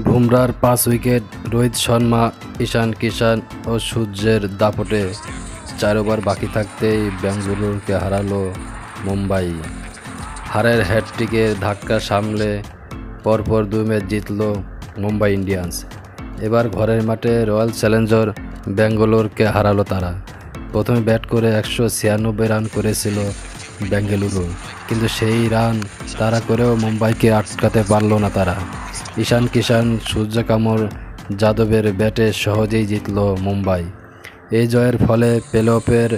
বুমরার 5 wicket, Rohit Sharma, ঈশান কিষান ও সূর্যের দাপটে 4 over বাকি থাকতেই বেঙ্গালুরুকে হারালো মুম্বাই। হারের হ্যাটট্রিকের ধাক্কা সামলে পরপর 2 ম্যাচ জিতল মুম্বাই ইন্ডিয়ান্স। এবার ঘরের মাঠে রয়্যাল চ্যালেঞ্জার বেঙ্গালুরুকে হারালো তারা। প্রথমে ব্যাট করে 196 রান করেছিল বেঙ্গালুরু, কিন্তু সেই রান তাড়া করেও মুম্বাইকে আটকাতে পারল না তারা। ঈশান কিষান, সূর্যকুমার যাদবের ব্যাটে সহজেই জিতল মুম্বাই। এই জয়ের ফলে প্লে অফের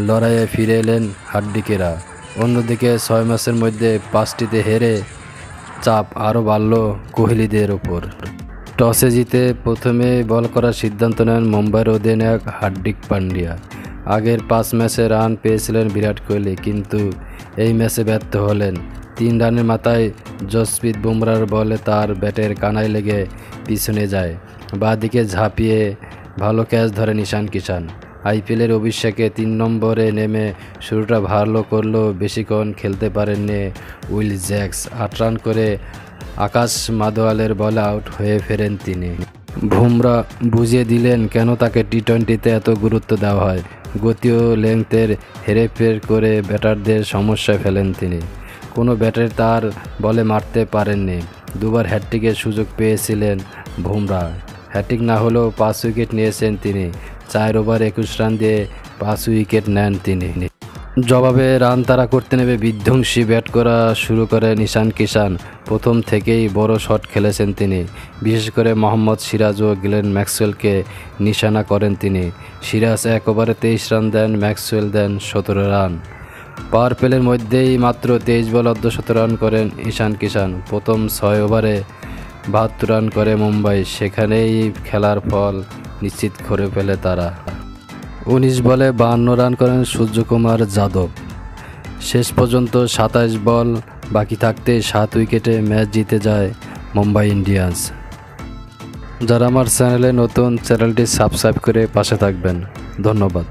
লড়াইয়ে ফিরে এলেন হার্দিকেরা। অন্যদিকে 6 ম্যাচের মধ্যে 5টিতে হেরে চাপ আরও বাড়ল কোহলিদের ওপর। টসে জিতে প্রথমে বল করার সিদ্ধান্ত নেন মুম্বাইয়ের অধিনায়ক হার্দিক পান্ডিয়া। আগের 5 ম্যাচে রান পেয়েছিলেন বিরাট কোহলি, কিন্তু এই ম্যাচে ব্যর্থ হলেন। 3 রানের মাথায় জসপ্রীত বুমরার বলে তার ব্যাটের কানায় লেগে পিছনে যায়। বাঁ দিকে ঝাঁপিয়ে ভালো ক্যাচ ধরেন ঈশান কিষান। আইপিএলের অভিষেকে 3 নম্বরে নেমে শুরুটা ভালো করলেও বেশিক্ষণ খেলতে পারেননি উইল জ্যাক্স। 8 রান করে আকাশ মাদওয়ালের বলে আউট হয়ে ফেরেন তিনি। বুমরা বুঝিয়ে দিলেন কেন তাকে টি-20তে এত গুরুত্ব দেওয়া হয়। গতি ও লেংথের হেরফের করে ব্যাটারদের সমস্যায় ফেলেন তিনি। কোনো ব্যাটার তার বলে মারতে পারেননি। 2 বার হ্যাটট্রিকের সুযোগ পেয়েছিলেন বুমরা। হ্যাটট্রিক না হলেও 5 উইকেট নিয়েছেন তিনি। 4 ওভার 21 রান দিয়ে 5 উইকেট নেন তিনি। জবাবে রান তাড়া করতে নেমে বিধ্বংসী ব্যাট করা শুরু করেন ঈশান কিষান। প্রথম থেকেই বড় শট খেলেছেন তিনি। বিশেষ করে মোহাম্মদ সিরাজ ও গ্লেন ম্যাক্সওয়েলকে নিশানা করেন তিনি। সিরাজ 1 ওভারে 23 রান দেন, ম্যাক্সওয়েল দেন 17 রান। পাওয়ার প্লের মধ্যেই মাত্র 23 বল অর্ধশত রান করেন ঈশান কিষান। প্রথম 6 ওভারে 72 রান করে মুম্বাই। সেখানেই খেলার ফল নিশ্চিত করে ফেলে তারা। 19 বলে 52 রান করেন সূর্যকুমার যাদব। শেষ পর্যন্ত 27 বল বাকি থাকতে 7 উইকেটে ম্যাচ জিতে যায় মুম্বাই ইন্ডিয়ান্স। যারা আমার চ্যানেলে নতুন, চ্যানেলটি সাবস্ক্রাইব করে পাশে থাকবেন। ধন্যবাদ।